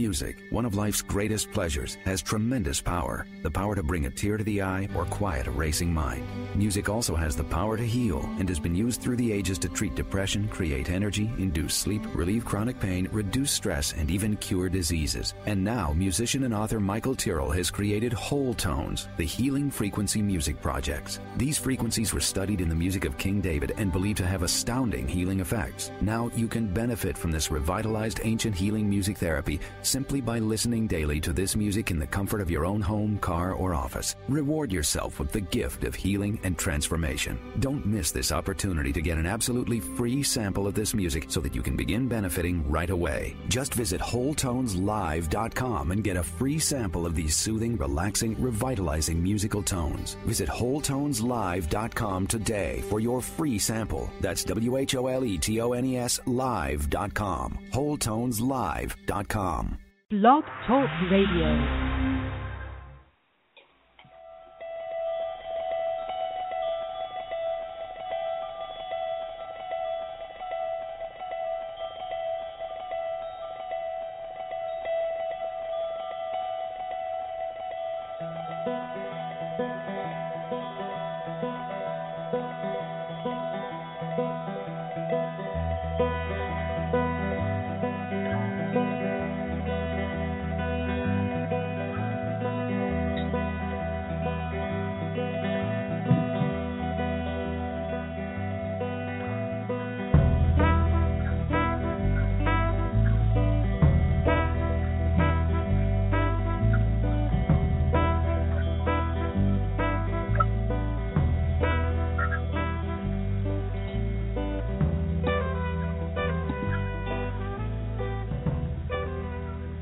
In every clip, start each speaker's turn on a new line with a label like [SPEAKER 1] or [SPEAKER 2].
[SPEAKER 1] Music, one of life's greatest pleasures, has tremendous power. The power to bring a tear to the eye or quiet a racing mind. Music also has the power to heal and has been used through the ages to treat depression, create energy, induce sleep, relieve chronic pain, reduce stress, and even cure diseases. And now, musician and author Michael Tyrrell has created Whole Tones, the healing frequency music projects. These frequencies were studied in the music of King David and believed to have astounding healing effects. Now you can benefit from this revitalized ancient healing music therapy simply by listening daily to this music in the comfort of your own home, car, or office. Reward yourself with the gift of healing and transformation. Don't miss this opportunity to get an absolutely free sample of this music so that you can begin benefiting right away. Just visit WholeTonesLive.com and get a free sample of these soothing, relaxing, revitalizing musical tones. Visit WholeTonesLive.com today for your free sample. That's WHOLETONES Live.com. WholeTonesLive.com.
[SPEAKER 2] Blog Talk Radio.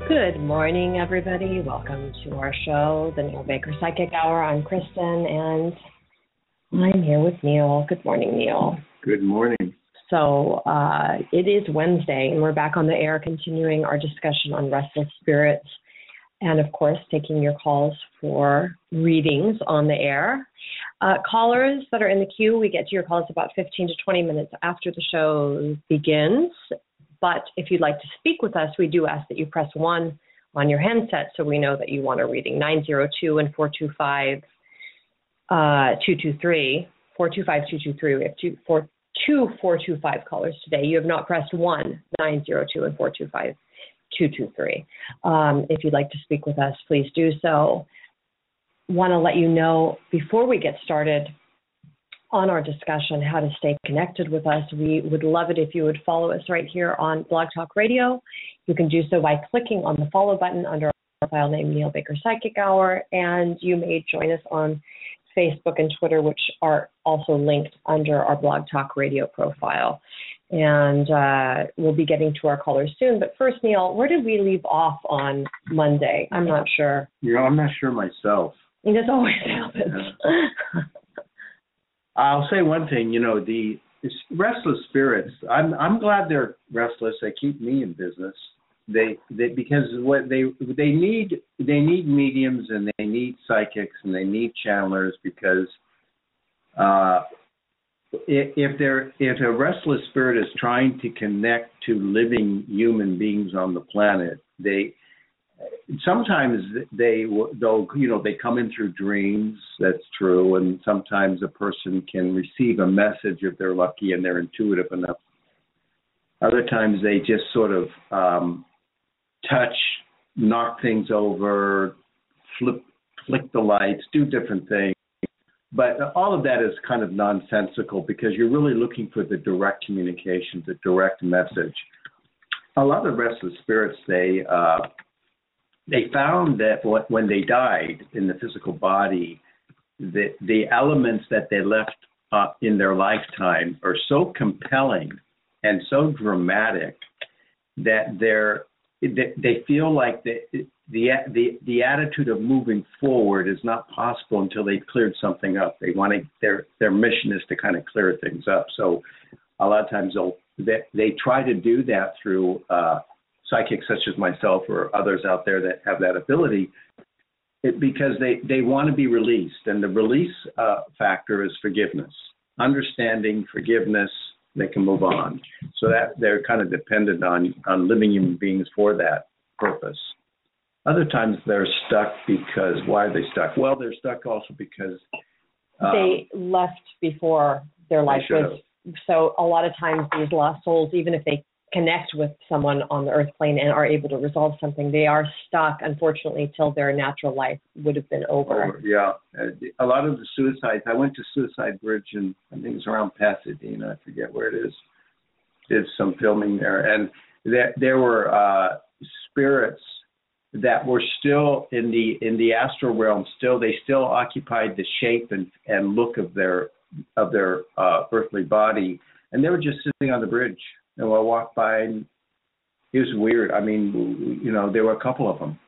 [SPEAKER 2] Good morning, everybody. Welcome to our show, the Neil Baker Psychic Hour. I'm Kristen, and I'm here with Neil. Good morning, Neil.
[SPEAKER 3] Good morning.
[SPEAKER 2] So it is Wednesday, and we're back on the air continuing our discussion on restless spirits and, of course, taking your calls for readings on the air. Callers that are in the queue, we get to your calls about 15 to 20 minutes after the show begins. But if you'd like to speak with us, we do ask that you press 1 on your handset so we know that you want a reading. 902 and 425 223. 425-223. We have two 425 callers today. You have not pressed 1, 902 and 425-223. If you'd like to speak with us, please do so. Want to let you know before we get started on our discussion how to stay connected with us. We would love it if you would follow us right here on Blog Talk Radio. You can do so by clicking on the follow button under our profile name, Neil Baker Psychic Hour, and you may join us on Facebook and Twitter, which are also linked under our Blog Talk Radio profile. And we'll be getting to our callers soon. But first, Neil, where did we leave off on Monday? I'm not sure.
[SPEAKER 3] I'm not sure myself.
[SPEAKER 2] This always happens.
[SPEAKER 3] Yeah. I'll say one thing, the restless spirits, I'm glad they're restless. They keep me in business. Because what they need mediums, and they need psychics, and they need channelers, because if a restless spirit is trying to connect to living human beings on the planet, sometimes they'll they come in through dreams. That's true, and sometimes a person can receive a message if they're lucky and they're intuitive enough. Other times they just sort of touch, knock things over, flick the lights, do different things. But all of that is kind of nonsensical, because you're really looking for the direct communication, the direct message. A lot of restless spirits, they found that when they died in the physical body, the elements that they left in their lifetime are so compelling and so dramatic that they feel like the attitude of moving forward is not possible until they've cleared something up. They want their mission is to kind of clear things up. So a lot of times they try to do that through psychics such as myself or others out there that have that ability, because they want to be released. And the release factor is forgiveness, understanding, forgiveness. They can move on. So that they're kind of dependent on living human beings for that purpose. Other times they're stuck because, why are they stuck? Well, they're stuck also because
[SPEAKER 2] they left before their life was. So a lot of times these lost souls, even if they connect with someone on the earth plane and are able to resolve something, they are stuck, unfortunately, till their natural life would have been over.
[SPEAKER 3] Yeah. A lot of the suicides, I went to Suicide Bridge, and I think it's around Pasadena, I forget where it is. Did some filming there. And there were spirits that were still in the astral realm. They still occupied the shape and look of their earthly body, and they were just sitting on the bridge. And I walked by, and it was weird. I mean, there were a couple of them.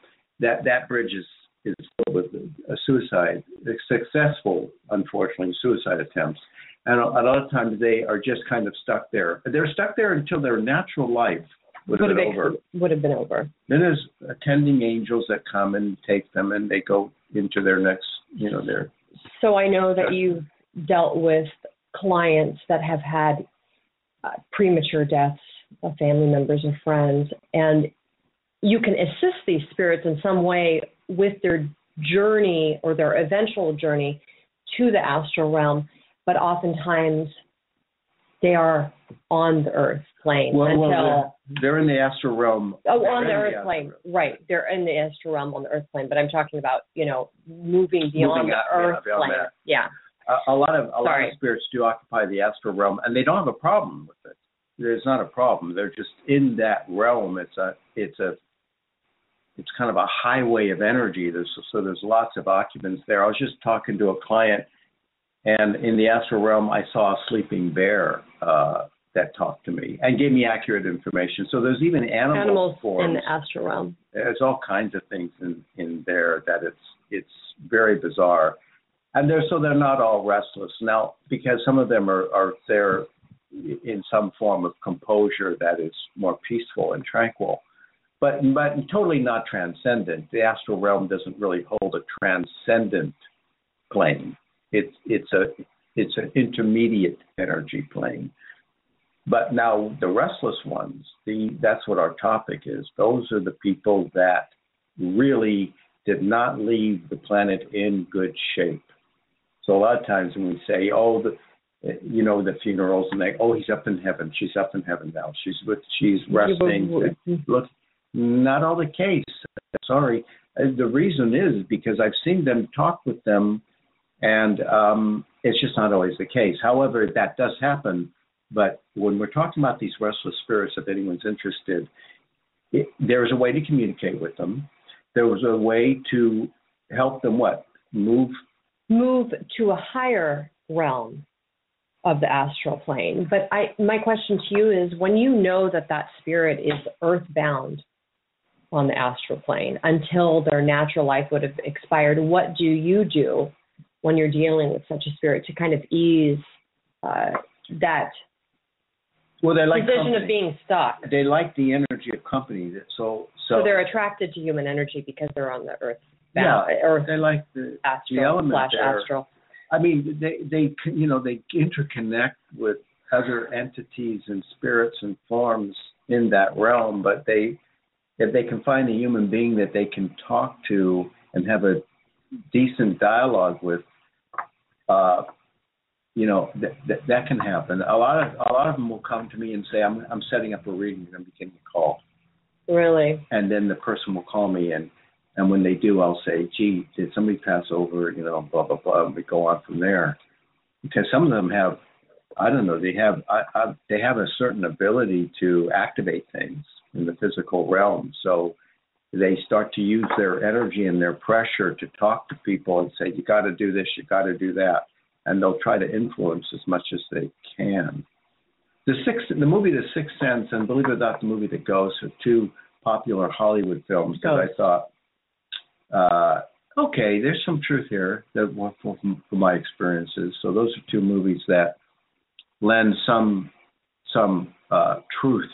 [SPEAKER 3] That bridge is filled with suicide, successful, unfortunately, suicide attempts. And a lot of times they are just kind of stuck there. They're stuck there until their natural life would have been over. Then there's attending angels that come and take them, and they go into their next, their.
[SPEAKER 2] So I know that you've dealt with clients that have had premature deaths of family members or friends, and you can assist these spirits in some way with their journey or their eventual journey to the astral realm, but oftentimes they are on the earth plane until
[SPEAKER 3] they're in the astral realm.
[SPEAKER 2] Oh, on the earth plane, right? They're in the astral realm on the earth plane, but I'm talking about moving beyond the earth plane. Yeah.
[SPEAKER 3] A lot of spirits do occupy the astral realm, and they don't have a problem with it. There's not a problem. They're just in that realm. It's kind of a highway of energy. There's lots of occupants there. I was just talking to a client, and in the astral realm, I saw a sleeping bear that talked to me and gave me accurate information. So there's even animals forms
[SPEAKER 2] in the astral realm.
[SPEAKER 3] There's all kinds of things in there that it's very bizarre. And they're not all restless now, because some of them are there in some form of composure that is more peaceful and tranquil, but totally not transcendent. The astral realm doesn't really hold a transcendent plane. It's an intermediate energy plane. But now the restless ones, that's what our topic is. Those are the people that really did not leave the planet in good shape. So a lot of times when we say, the funerals, and he's up in heaven, she's up in heaven now, she's resting. Look, not all the case. Sorry. The reason is because I've seen them, talk with them, and it's just not always the case. However, that does happen. But when we're talking about these restless spirits, if anyone's interested, there's a way to communicate with them. There was a way to help them move
[SPEAKER 2] to a higher realm of the astral plane. But my question to you is, when you know that spirit is earthbound on the astral plane until their natural life would have expired, what do you do when you're dealing with such a spirit to kind of ease that position of being stuck?
[SPEAKER 3] They like the energy of company. So
[SPEAKER 2] they're attracted to human energy because they're on the earth.
[SPEAKER 3] They like the element there.
[SPEAKER 2] Astral.
[SPEAKER 3] I mean, they interconnect with other entities and spirits and forms in that realm. But if they can find a human being that they can talk to and have a decent dialogue with, that can happen. A lot of them will come to me and say, "I'm setting up a reading. I'm getting a call."
[SPEAKER 2] Really?
[SPEAKER 3] And then the person will call me, and when they do, I'll say, "Gee, did somebody pass over?" Blah blah blah. And we go on from there, because some of them have, I don't know, they have a certain ability to activate things in the physical realm. So they start to use their energy and their pressure to talk to people and say, "You got to do this, you got to do that," and they'll try to influence as much as they can. The movie The Sixth Sense and Believe It or Not, the movie The Ghost are two popular Hollywood films that I thought, okay, there's some truth here from my experiences. So those are two movies that lend some truth.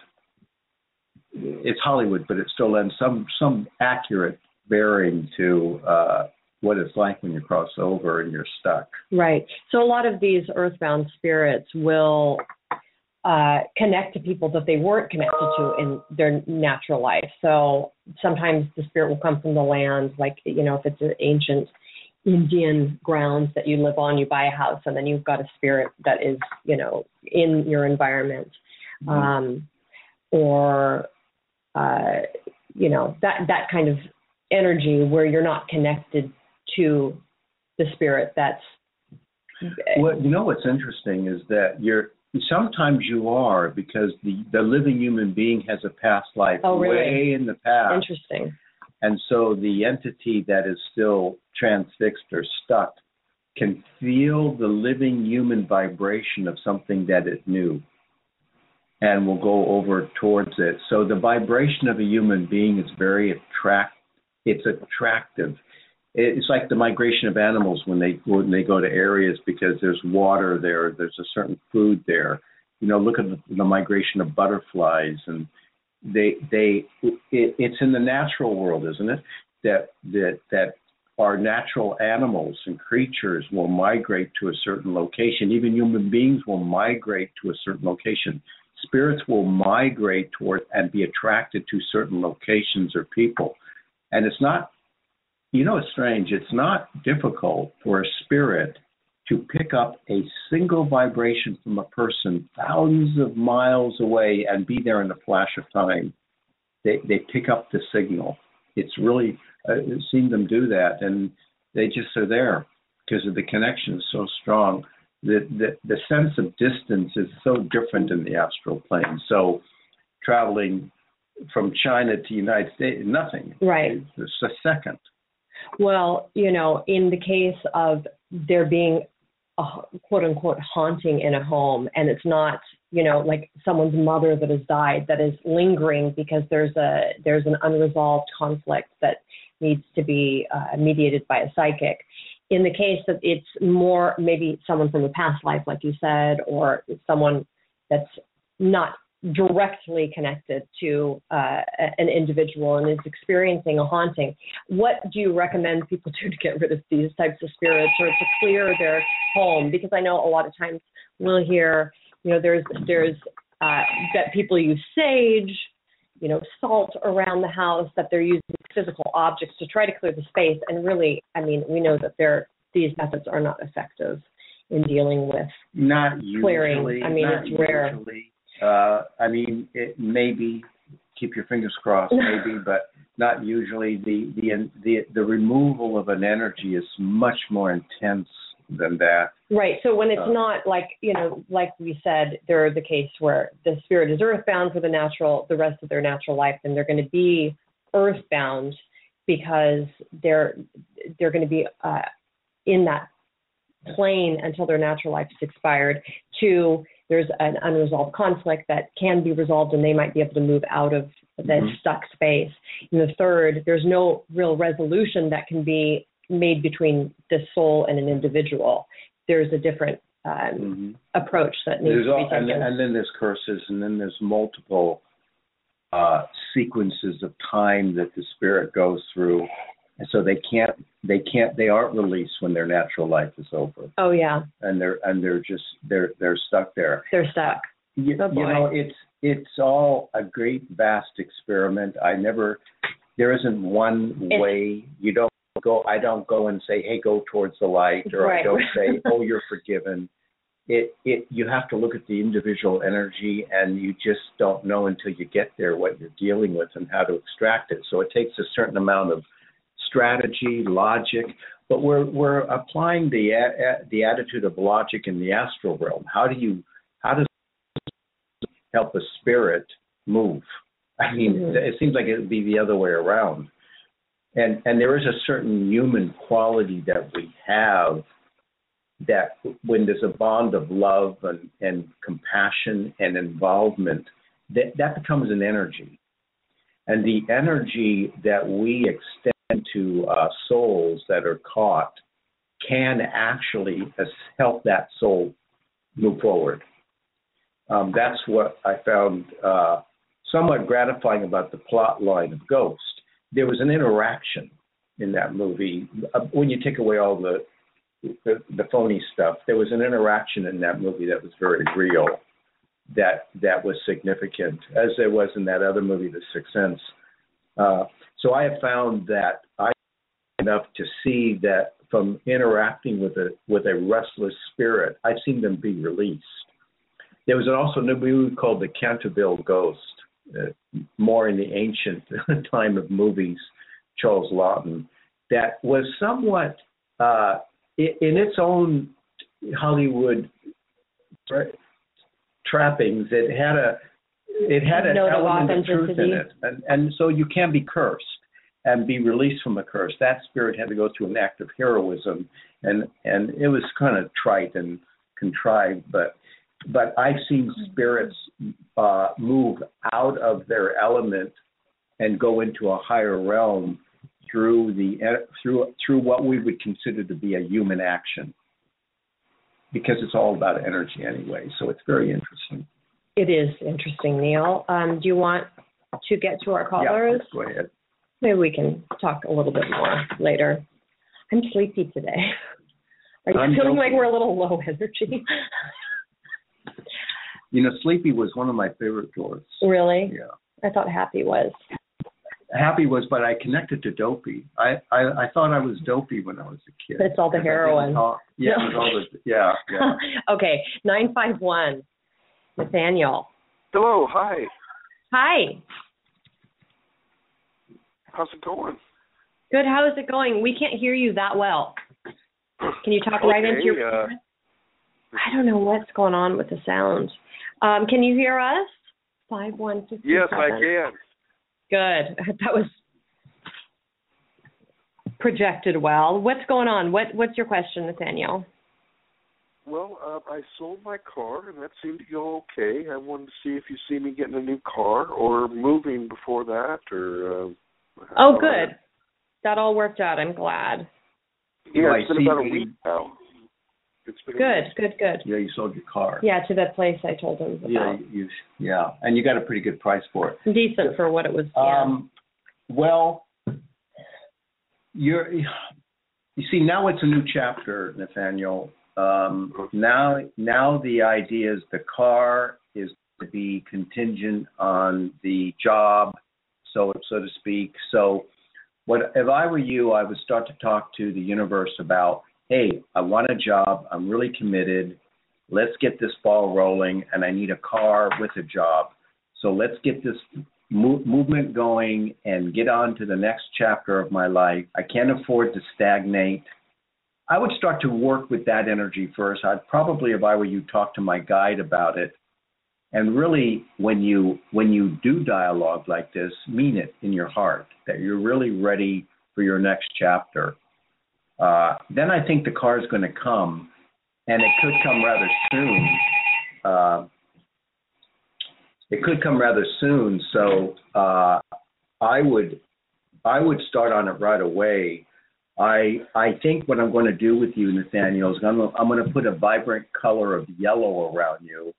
[SPEAKER 3] It's Hollywood, but it still lends some accurate bearing to what it's like when you cross over and you're stuck.
[SPEAKER 2] Right. So a lot of these earthbound spirits will connect to people that they weren't connected to in their natural life. So sometimes the spirit will come from the land, like, if it's an ancient Indian grounds that you live on, you buy a house and then you've got a spirit that is, in your environment. Or, that kind of energy where you're not connected to the spirit that's.
[SPEAKER 3] Well, what's interesting is that sometimes you are, because the living human being has a past life way in the past.
[SPEAKER 2] Interesting.
[SPEAKER 3] And so the entity that is still transfixed or stuck can feel the living human vibration of something that it knew and will go over towards it. So the vibration of a human being is very attractive. It's like the migration of animals when they go to areas because there's water there, there's a certain food there. Look at the migration of butterflies, and it's in the natural world, isn't it? That our natural animals and creatures will migrate to a certain location. Even human beings will migrate to a certain location. Spirits will migrate toward and be attracted to certain locations or people. And it's not, it's strange. It's not difficult for a spirit to pick up a single vibration from a person thousands of miles away and be there in a flash of time. They pick up the signal. It's really, I've seen them do that, and they just are there because of the connection is so strong. The sense of distance is so different in the astral plane. So traveling from China to the United States, nothing.
[SPEAKER 2] Right.
[SPEAKER 3] It's a second.
[SPEAKER 2] Well, in the case of there being a quote unquote haunting in a home, and it's not, like someone's mother that has died that is lingering because there's an unresolved conflict that needs to be mediated by a psychic. In the case that it's more maybe someone from a past life, like you said, or someone that's not directly connected to an individual and is experiencing a haunting, what do you recommend people do to get rid of these types of spirits or to clear their home? Because I know a lot of times we'll hear, there's that people use sage, salt around the house, that they're using physical objects to try to clear the space. And really, we know that these methods are not effective in dealing with clearing. It's rare.
[SPEAKER 3] Usually. It may be, keep your fingers crossed, maybe, but not usually. The removal of an energy is much more intense than that.
[SPEAKER 2] Right. So when it's not like we said, they're the case where the spirit is earthbound for the rest of their natural life, then they're going to be earthbound because they're going to be in that plane until their natural life is expired. 2, there's an unresolved conflict that can be resolved and they might be able to move out of the stuck space. And the 3rd, there's no real resolution that can be made between the soul and an individual. There's a different approach that needs to be taken.
[SPEAKER 3] And then there's curses, and then there's multiple sequences of time that the spirit goes through. And so they aren't released when their natural life is over.
[SPEAKER 2] Oh yeah.
[SPEAKER 3] And they're stuck there.
[SPEAKER 2] They're stuck.
[SPEAKER 3] It's all a great vast experiment. There isn't one way. I don't go and say, hey, go towards the light, or I don't say, oh, you're forgiven. You have to look at the individual energy, and you just don't know until you get there what you're dealing with and how to extract it. So it takes a certain amount of strategy, logic, but we're applying the attitude of logic in the astral realm. How does it help a spirit move? It seems like it would be the other way around. And there is a certain human quality that we have that when there's a bond of love and compassion and involvement, that becomes an energy. And the energy that we extend to souls that are caught can actually help that soul move forward. That's what I found somewhat gratifying about the plot line of Ghost. There was an interaction in that movie. When you take away all the phony stuff, there was an interaction in that movie that was very real. that was significant, as there was in that other movie, The Sixth Sense. So I have found that I enough to see that from interacting with a restless spirit, I've seen them be released. There was also a movie called The Canterville Ghost, more in the ancient time of movies, Charles Lawton, that was somewhat in its own Hollywood trappings. It had an element of truth in it, and so you can be cursed and be released from a curse. That spirit had to go through an act of heroism, and it was kind of trite and contrived, but I've seen spirits move out of their element and go into a higher realm through what we would consider to be a human action, because it's all about energy anyway. So it's very interesting.
[SPEAKER 2] It is interesting, Neil. Do you want to get to our callers?
[SPEAKER 3] Yeah, go ahead.
[SPEAKER 2] Maybe we can talk a little bit more later. I'm sleepy today. Are you feeling like we're a little low energy?
[SPEAKER 3] Sleepy was one of my favorite chords.
[SPEAKER 2] Really?
[SPEAKER 3] Yeah.
[SPEAKER 2] I thought happy was.
[SPEAKER 3] Happy was, but I connected to dopey. I thought I was dopey when I was a kid.
[SPEAKER 2] It's all the heroin.
[SPEAKER 3] Yeah, it was all yeah.
[SPEAKER 2] Okay, 951, Nathaniel.
[SPEAKER 4] Hello, hi.
[SPEAKER 2] Hi.
[SPEAKER 4] How's it going?
[SPEAKER 2] Good, how is it going? We can't hear you that well. Can you talk right into your... I don't know what's going on with the sound. Can you hear us? 5157.
[SPEAKER 4] Yes, I can.
[SPEAKER 2] Good. That was projected well. What's going on? What's your question, Nathaniel?
[SPEAKER 4] Well, I sold my car, and that seemed to go okay. I wanted to see if you see me getting a new car or moving before that, or...
[SPEAKER 2] oh, good. That all worked out. I'm glad.
[SPEAKER 4] Yeah, it's been about a week now.
[SPEAKER 2] Good.
[SPEAKER 3] Yeah, you sold your car.
[SPEAKER 2] Yeah, to that place I told him about.
[SPEAKER 3] Yeah, and you got a pretty good price for it.
[SPEAKER 2] Decent for what it was.
[SPEAKER 3] Well, you see, now it's a new chapter, Nathaniel. Now the idea is the car is to be contingent on the job, so to speak. So, if I were you, I would start to talk to the universe about, hey, I want a job. I'm really committed. Let's get this ball rolling, and I need a car with a job. So let's get this movement going and get on to the next chapter of my life. I can't afford to stagnate. I would start to work with that energy first. I'd probably, if I were you, talk to my guide about it. And really, when you do dialogue like this, mean it in your heart, that you're really ready for your next chapter. Then I think the car is going to come, and it could come rather soon. So I would start on it right away. I think what I'm going to do with you, Nathaniel, is I'm going to put a vibrant color of yellow around you.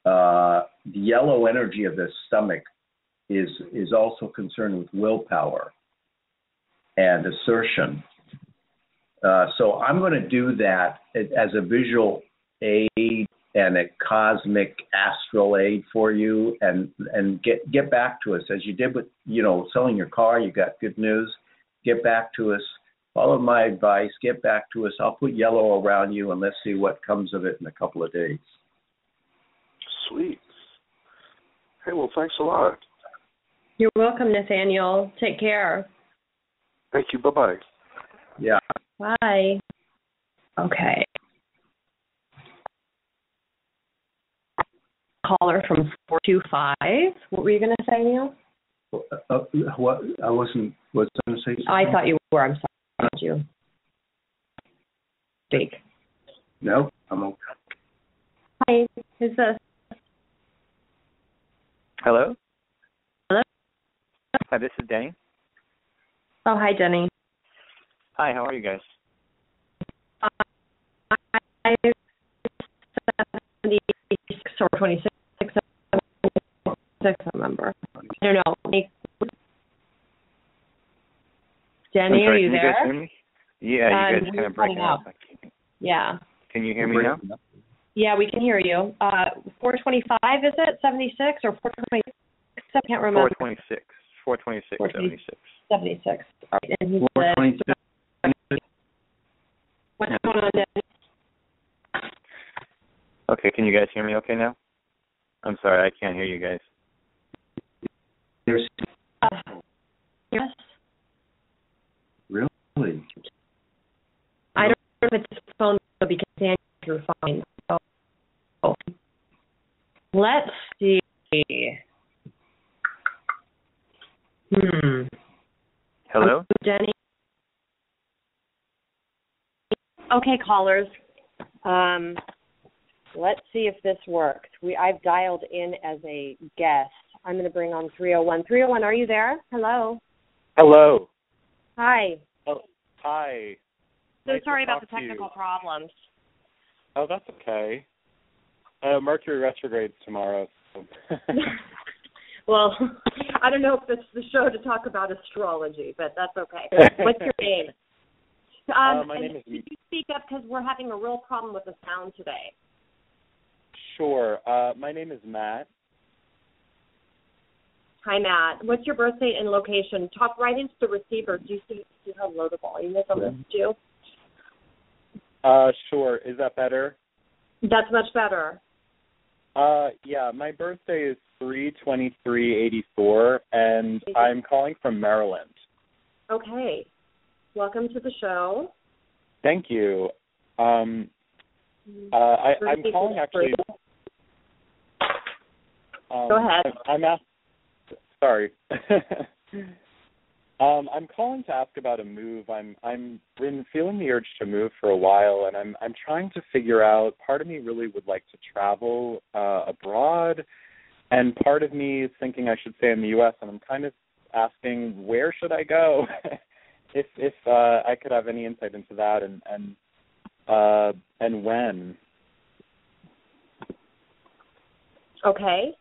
[SPEAKER 3] The yellow energy of the stomach is also concerned with willpower and assertion. So I'm going to do that as a visual aid and a cosmic astral aid for you, and get back to us as you did with selling your car. You got good news. Get back to us. Follow my advice. Get back to us. I'll put yellow around you, and let's see what comes of it in a couple of days.
[SPEAKER 4] Sweet. Hey, well, thanks a lot.
[SPEAKER 2] You're welcome, Nathaniel. Take care.
[SPEAKER 4] Thank you. Bye-bye.
[SPEAKER 3] Yeah.
[SPEAKER 2] Bye. Okay. Caller from 425. What were you going to say, Neil?
[SPEAKER 3] What? I wasn't going to say something.
[SPEAKER 2] I thought you were. I'm sorry. Did you speak?
[SPEAKER 3] No, I'm okay.
[SPEAKER 2] Hi. Who's this?
[SPEAKER 5] Hello?
[SPEAKER 2] Hello?
[SPEAKER 5] Hi, this is Denny.
[SPEAKER 2] Oh, hi, Denny.
[SPEAKER 5] Hi, how are you guys?
[SPEAKER 2] I'm 76 or 26. I don't remember. I don't know. Denny, are you
[SPEAKER 5] there?
[SPEAKER 2] there?
[SPEAKER 5] You guys hear me? Yeah, you guys kind of breaking up.
[SPEAKER 2] Yeah.
[SPEAKER 5] Can you hear me now?
[SPEAKER 2] Yeah, we can hear you. 425, is it? 76 or 426? I can't remember.
[SPEAKER 5] 426. 426, 76.
[SPEAKER 2] 76. And he
[SPEAKER 3] 426.
[SPEAKER 2] said, what's going on, Denny?
[SPEAKER 5] Okay, can you guys hear me okay now? I'm sorry, I can't hear you guys.
[SPEAKER 3] There's
[SPEAKER 2] Yes.
[SPEAKER 3] really.
[SPEAKER 2] I don't know if it's phone because Dan, you're fine. So, let's see.
[SPEAKER 5] Hello?
[SPEAKER 2] Jenny. Okay, callers. Let's see if this works. I've dialed in as a guest. I'm going to bring on 301. 301, are you there? Hello.
[SPEAKER 5] Hello.
[SPEAKER 2] Hi.
[SPEAKER 5] Oh, hi.
[SPEAKER 2] So
[SPEAKER 5] Nice
[SPEAKER 2] sorry
[SPEAKER 5] to
[SPEAKER 2] about the
[SPEAKER 5] talk to you.
[SPEAKER 2] technical problems.
[SPEAKER 5] Oh, that's okay. Mercury retrogrades tomorrow. So.
[SPEAKER 2] Well, I don't know if it's the show to talk about astrology, but that's okay. What's your name?
[SPEAKER 5] My name is...
[SPEAKER 2] Could you speak up because we're having a real problem with the sound today?
[SPEAKER 5] Sure. My name is Matt.
[SPEAKER 2] Hi, Matt. What's your birth date and location? Talk right into the receiver. Do you see how low the volume is on this, too?
[SPEAKER 5] Sure. Is that better?
[SPEAKER 2] That's much better.
[SPEAKER 5] Yeah, my birthday is 3/23/84, and I'm calling from Maryland.
[SPEAKER 2] Okay. Welcome to the show.
[SPEAKER 5] Thank you. I'm calling actually.
[SPEAKER 2] Go ahead.
[SPEAKER 5] Sorry. I'm calling to ask about a move. I'm been feeling the urge to move for a while, and I'm trying to figure out. Part of me really would like to travel abroad, and part of me is thinking I should stay in the U.S. And I'm kind of asking, where should I go? if I could have any insight into that, and when.
[SPEAKER 2] Okay.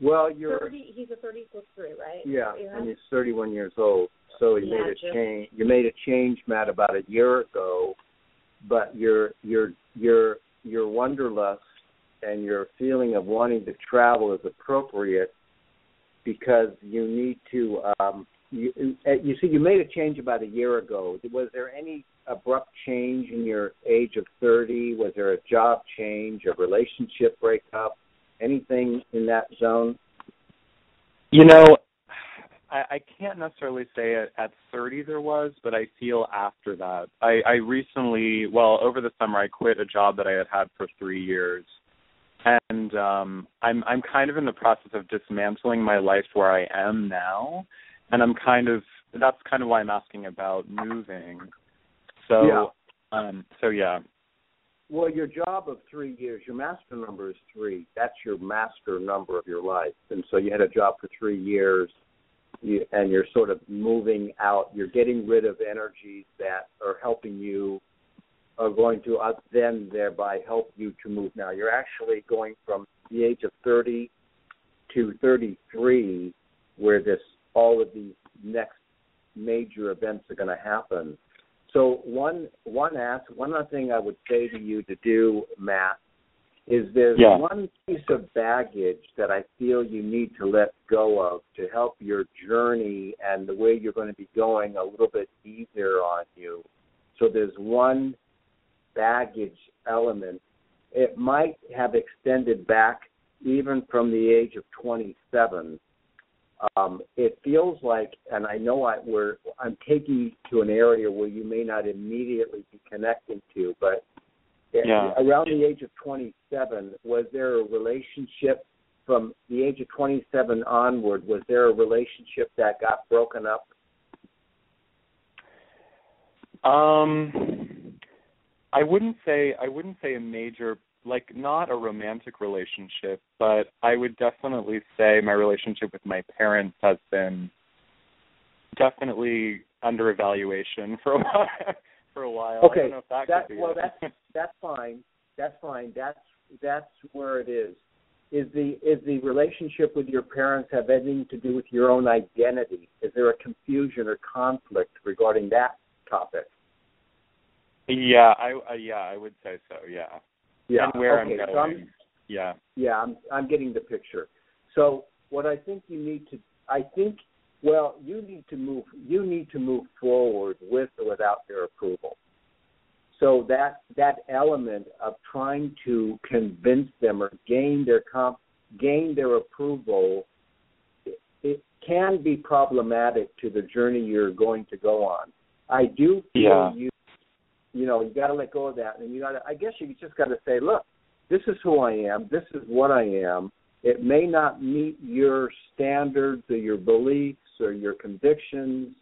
[SPEAKER 6] Well, you're
[SPEAKER 2] 30. He's a 36-3, right?
[SPEAKER 6] yeah, and he's 31 years old. So he made a change. You made a change, Matt, about a year ago, but your wanderlust and your feeling of wanting to travel is appropriate because you need to. You see, you made a change about a year ago. Was there any abrupt change in your age of 30? Was there a job change, a relationship breakup? Anything in that zone?
[SPEAKER 5] You know, I can't necessarily say at 30 there was, but I feel after that. I recently, over the summer, I quit a job that I had for 3 years. And I'm kind of in the process of dismantling my life where I am now. And that's kind of why I'm asking about moving. So, yeah.
[SPEAKER 6] Well, your job of 3 years, your master number is 3. That's your master number of your life. And so you had a job for 3 years, and you're sort of moving out. You're getting rid of energies that are helping you, are going to then thereby help you to move. Now, you're actually going from the age of 30 to 33, where all of these next major events are going to happen. So one other thing I would say to you to do, Matt, is there's one piece of baggage that I feel you need to let go of to help your journey and the way you're going to be going a little bit easier on you. So there's one baggage element. It might have extended back even from the age of 27. It feels like, and I know I'm taking you to an area where you may not immediately be connecting to, but around the age of 27, was there a relationship from the age of 27 onward? Was there a relationship that got broken up?
[SPEAKER 5] I wouldn't say a major, like, not a romantic relationship, but I would definitely say my relationship with my parents has been definitely under evaluation for a while.
[SPEAKER 6] Okay,
[SPEAKER 5] I don't know if that could be
[SPEAKER 6] that's fine. That's fine. That's where it is. Is the relationship with your parents have anything to do with your own identity? Is there a confusion or conflict regarding that topic?
[SPEAKER 5] Yeah, I would say so. Yeah.
[SPEAKER 6] Yeah.
[SPEAKER 5] And where
[SPEAKER 6] okay,
[SPEAKER 5] I'm going.
[SPEAKER 6] I'm getting the picture. So what I think you need to, you need to move forward with or without their approval. So that element of trying to convince them or gain their approval, it can be problematic to the journey you're going to go on. I do feel you got to let go of that, and I guess you just got to say, look, this is who I am. This is what I am. It may not meet your standards or your beliefs or your convictions,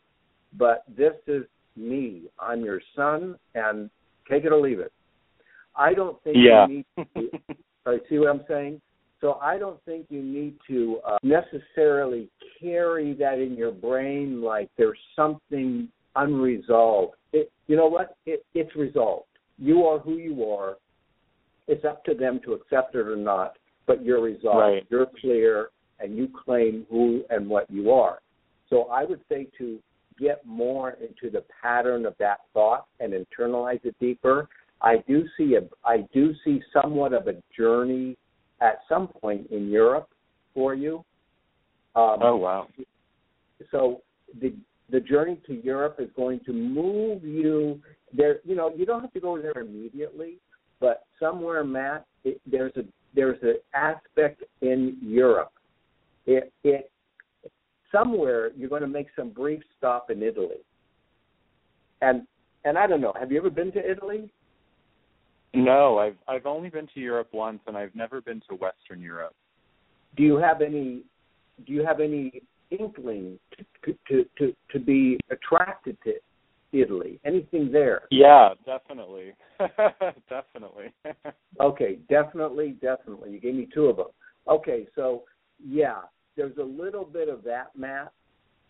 [SPEAKER 6] but this is me. I'm your son, and take it or leave it. I don't think you need to, see what I'm saying? So I don't think you need to necessarily carry that in your brain like there's something unresolved. You know what? It's resolved. You are who you are. It's up to them to accept it or not, but you're resolved.
[SPEAKER 5] Right.
[SPEAKER 6] You're clear, and you claim who and what you are. So I would say to get more into the pattern of that thought and internalize it deeper. I do see somewhat of a journey at some point in Europe for you.
[SPEAKER 5] Oh, wow.
[SPEAKER 6] So the journey to Europe is going to move you there. You don't have to go there immediately, but somewhere, Matt, there's an aspect in Europe. Somewhere you're going to make some brief stop in Italy. And I don't know, have you ever been to Italy?
[SPEAKER 5] No, I've only been to Europe once, and I've never been to Western Europe.
[SPEAKER 6] Do you have any inkling to be attracted to Italy? Anything there?
[SPEAKER 5] Yeah, definitely. Definitely.
[SPEAKER 6] Okay, definitely. You gave me two of them. Okay, so yeah, there's a little bit of that, Matt,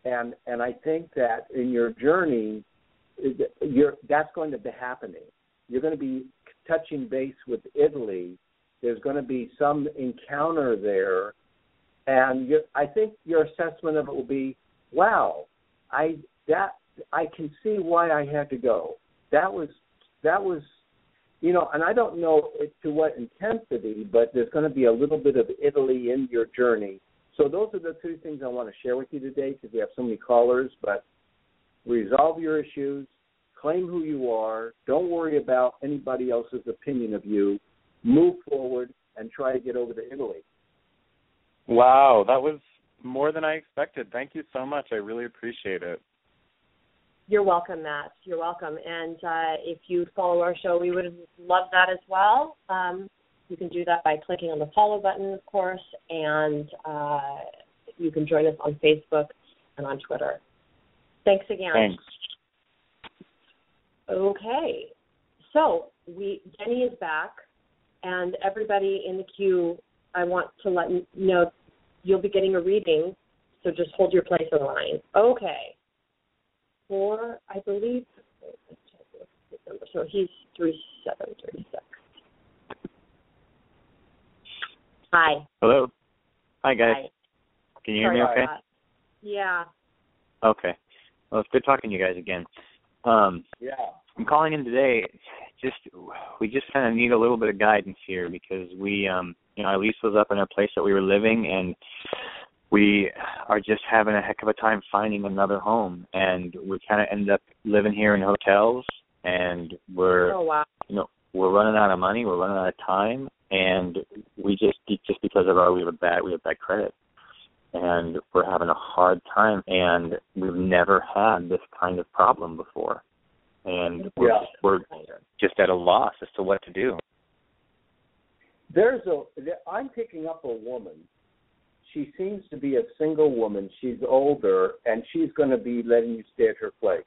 [SPEAKER 6] and I think that in your journey, that's going to be happening. You're going to be touching base with Italy. There's going to be some encounter there, and I think your assessment of it will be, wow, I can see why I had to go. That was, and I don't know to what intensity, but there's going to be a little bit of Italy in your journey. So those are the two things I want to share with you today because we have so many callers. But resolve your issues, claim who you are, don't worry about anybody else's opinion of you, move forward, and try to get over to Italy.
[SPEAKER 5] Wow, that was more than I expected. Thank you so much. I really appreciate it.
[SPEAKER 2] You're welcome, Matt. You're welcome. And if you follow our show, we would love that as well. You can do that by clicking on the follow button, of course, and you can join us on Facebook and on Twitter. Thanks again.
[SPEAKER 5] Thanks.
[SPEAKER 2] Okay. So Jenny is back, and everybody in the queue, I want to let you know you'll be getting a reading, so just hold your place in line. Okay. I believe, so he's 3736. Hi.
[SPEAKER 7] Hello. Hi, guys.
[SPEAKER 2] Hi.
[SPEAKER 7] Can you hear me okay?
[SPEAKER 2] Yeah.
[SPEAKER 7] Okay. Well, it's good talking to you guys again.
[SPEAKER 6] Yeah.
[SPEAKER 7] I'm calling in today. We just kind of need a little bit of guidance here because our lease was up in a place that we were living, and we are just having a heck of a time finding another home, and we kind of ended up living here in hotels, and we're running out of money, we're running out of time, and we just because of we have bad credit, and we're having a hard time, and we've never had this kind of problem before, and we're just at a loss as to what to do.
[SPEAKER 6] I'm picking up a woman. She seems to be a single woman. She's older, and she's going to be letting you stay at her place.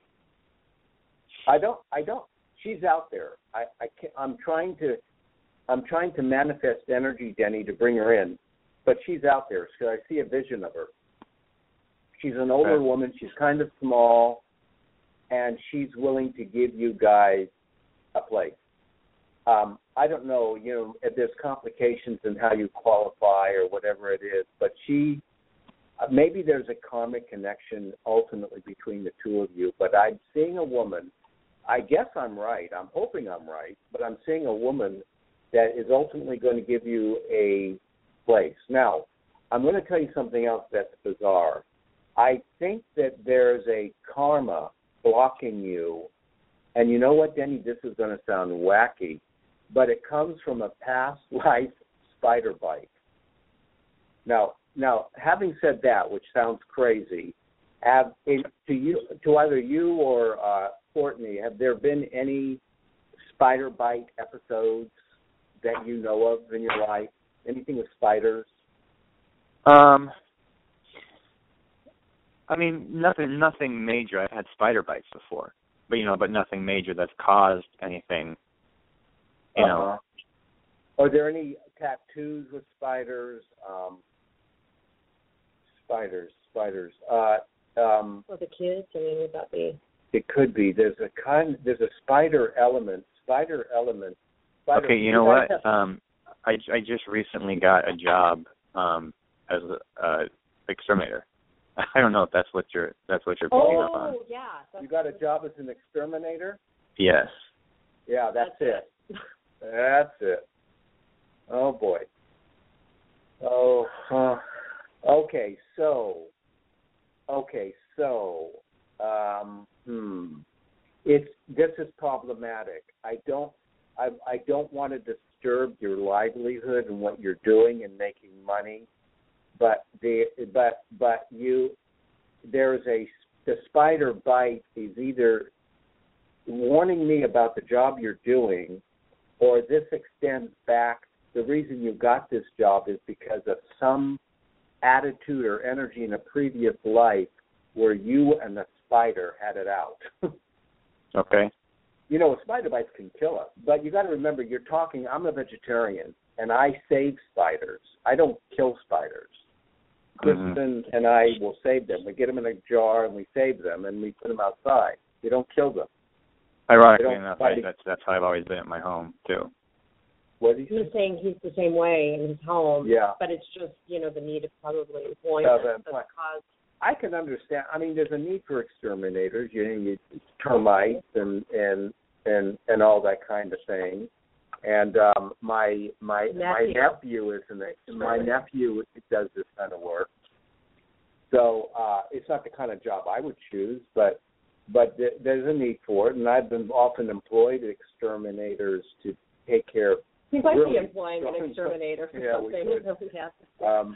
[SPEAKER 6] She's out there. I'm trying to manifest energy, Denny, to bring her in, but she's out there. So I see a vision of her. She's an older woman. She's kind of small, and she's willing to give you guys a place. I don't know, if there's complications in how you qualify or whatever it is, but maybe there's a karmic connection ultimately between the two of you, but I'm seeing a woman, I guess I'm right, I'm hoping I'm right, but I'm seeing a woman that is ultimately going to give you a place. Now, I'm going to tell you something else that's bizarre. I think that there's a karma blocking you, and you know what, Denny, this is going to sound wacky, but it comes from a past life spider bite. Now, having said that, which sounds crazy, to either you or Courtney, have there been any spider bite episodes that you know of in your life? Anything with spiders?
[SPEAKER 7] I mean, nothing major. I've had spider bites before, but nothing major that's caused anything. You know.
[SPEAKER 6] Are there any tattoos with spiders? Spiders.
[SPEAKER 2] For the kids, I mean, would that be?
[SPEAKER 6] It could be. There's a spider element.
[SPEAKER 7] Okay, you know what? I just recently got a job as a exterminator. I don't know if that's what you're picking up on.
[SPEAKER 2] Oh, yeah.
[SPEAKER 6] You got a job as an exterminator?
[SPEAKER 7] Yes.
[SPEAKER 6] Yeah, that's it. That's it. Oh boy. Oh. Okay. So. This is problematic. I don't want to disturb your livelihood and what you're doing and making money, but the spider bite is either warning me about the job you're doing, or this extends back. The reason you got this job is because of some attitude or energy in a previous life where you and the spider had it out.
[SPEAKER 7] Okay.
[SPEAKER 6] You know, spider bites can kill us, but you got to remember, I'm a vegetarian, and I save spiders. I don't kill spiders. Kristen and I will save them. We get them in a jar, and we save them, and we put them outside. We don't kill them.
[SPEAKER 7] Ironically enough, that's how I've always been at my home, too.
[SPEAKER 6] What did you say?
[SPEAKER 2] He's saying he's the same way in his home.
[SPEAKER 6] Yeah.
[SPEAKER 2] But it's just, the need of probably employment that's caused.
[SPEAKER 6] I can understand. I mean, there's a need for exterminators. You termites and all that kind of thing. And my nephew does this kind of work. So it's not the kind of job I would choose, but there's a need for it. And I've been often employed exterminators to take care of.
[SPEAKER 2] He might be employing an exterminator for something.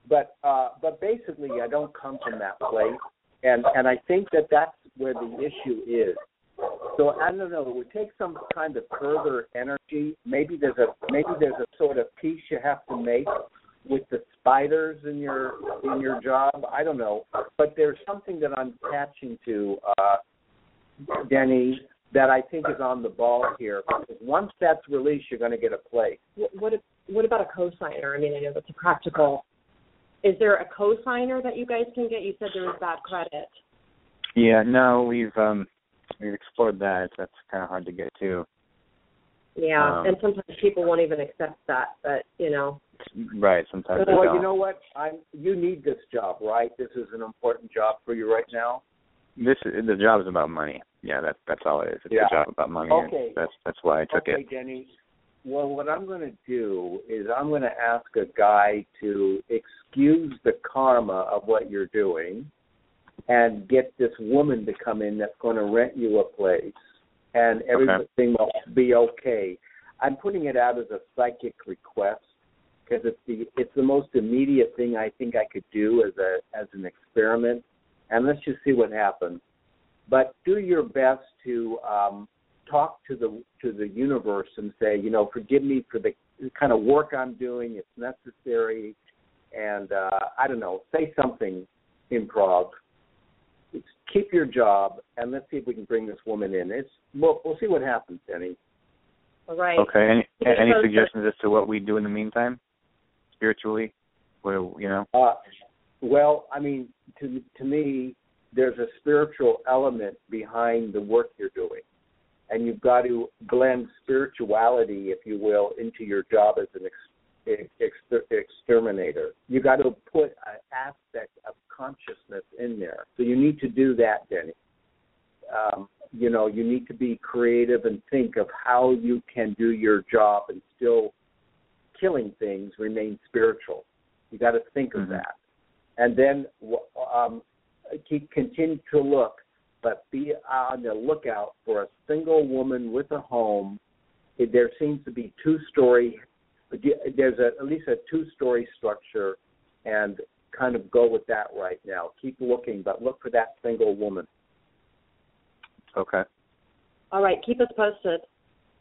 [SPEAKER 6] But basically, I don't come from that place, and I think that's where the issue is. So I don't know. It would take some kind of further energy. Maybe there's a sort of peace you have to make with the spiders in your job. I don't know, but there's something that I'm attaching to, Denny, that I think is on the ball here. Because once that's released, you're going to get a place.
[SPEAKER 2] What about a cosigner? I mean, I know that's a practical. Is there a cosigner that you guys can get? You said there was bad credit.
[SPEAKER 7] Yeah, no, we've explored that. That's kind of hard to get to.
[SPEAKER 2] Yeah, and sometimes people won't even accept that, but,
[SPEAKER 7] Right, sometimes they
[SPEAKER 6] well,
[SPEAKER 7] don't.
[SPEAKER 6] you know what? You need this job, right? This is an important job for you right now?
[SPEAKER 7] The job is about money. Yeah, that's all it is. It's a job about money.
[SPEAKER 6] Okay.
[SPEAKER 7] That's why I took it.
[SPEAKER 6] Okay, Denny. Well, what I'm going to do is I'm going to ask a guy to excuse the karma of what you're doing and get this woman to come in that's going to rent you a place, and everything will be okay. I'm putting it out as a psychic request because it's the most immediate thing I think I could do as an experiment, and let's just see what happens. But do your best to talk to the universe and say, forgive me for the kind of work I'm doing. It's necessary, and I don't know, say something, improv. Keep your job, and let's see if we can bring this woman in. We'll see what happens, Denny.
[SPEAKER 2] All right.
[SPEAKER 7] Okay. Any suggestions as to what we do in the meantime, spiritually? Well,
[SPEAKER 6] I mean, to me, there's a spiritual element behind the work you're doing. And you've got to blend spirituality, if you will, into your job as an exterminator. You've got to put an aspect of consciousness in there. So you need to do that, Denny. you need to be creative and think of how you can do your job and still killing things remain spiritual. You got to think of that. And then continue to look, but be on the lookout for a single woman with a home. There seems to be there's at least a two-story structure, and kind of go with that right now. Keep looking, but look for that single woman.
[SPEAKER 5] Okay.
[SPEAKER 2] All right. Keep us posted.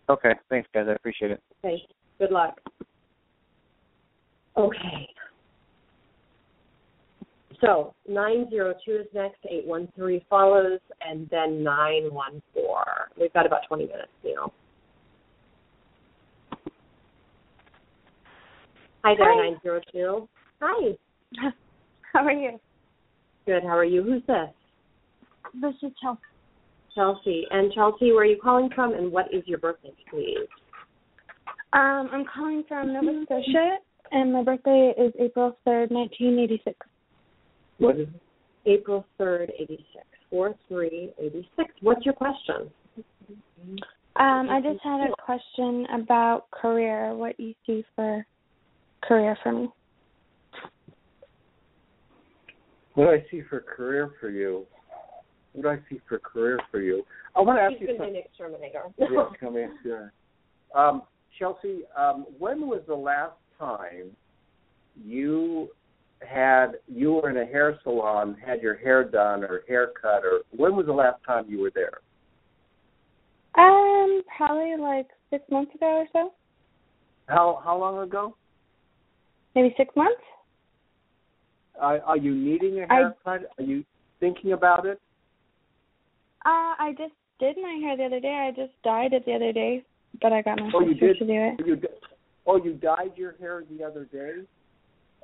[SPEAKER 5] Okay. Thanks, guys. I appreciate it.
[SPEAKER 2] Okay. Good luck. Okay. So 902 is next, 813 follows, and then 914. We've got about 20 minutes, Neil. Hi there, 902. Hi.
[SPEAKER 8] How are you?
[SPEAKER 2] Good. How are you? Who's this?
[SPEAKER 8] This is Chelsea.
[SPEAKER 2] Chelsea. And Chelsea, where are you calling from, and what is your birthday, please?
[SPEAKER 8] I'm calling from Nova Scotia, and my birthday is April 3rd, 1986.
[SPEAKER 6] What is it?
[SPEAKER 2] April 3rd, 86. 4386. What's your question?
[SPEAKER 8] I just had a question about career, what you see for career for me.
[SPEAKER 6] What do I see for career for you? I want to ask you something.
[SPEAKER 2] She's been an exterminator.
[SPEAKER 6] Yeah, come here. Chelsea, when was the last time you were in a hair salon, had your hair done or haircut, or when was the last time you were there?
[SPEAKER 8] Probably like 6 months ago or so.
[SPEAKER 6] How long ago?
[SPEAKER 8] Maybe 6 months.
[SPEAKER 6] Are you needing a haircut? Are you thinking about it?
[SPEAKER 8] I just did my hair the other day. I just dyed it the other day, but I got my sister to do it.
[SPEAKER 6] You dyed your hair the other day?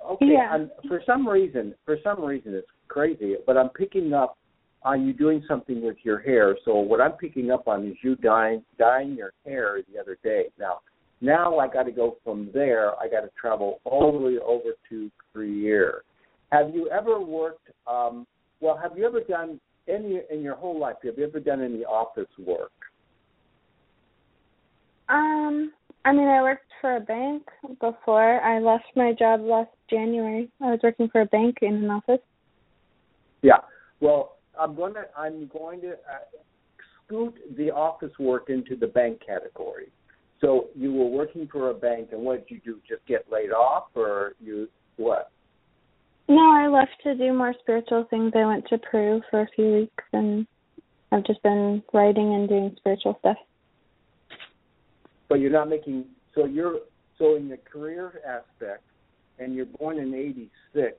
[SPEAKER 6] Okay.
[SPEAKER 8] Yeah.
[SPEAKER 6] For some reason, it's crazy, but I'm picking up on you doing something with your hair. So what I'm picking up on is you dyeing your hair the other day. Now I got to go from there. I got to travel all the way over to Creer. Have you ever worked? Have you ever done any in your whole life? Have you ever done any office work?
[SPEAKER 8] I worked for a bank before. I left my job last January. I was working for a bank in an office.
[SPEAKER 6] Yeah. Well, I'm going to scoot the office work into the bank category. So you were working for a bank, and what did you do? Just get laid off, or what?
[SPEAKER 8] No, I left to do more spiritual things. I went to Peru for a few weeks, and I've just been writing and doing spiritual stuff.
[SPEAKER 6] But you're not making so in the career aspect, and you're born in '86,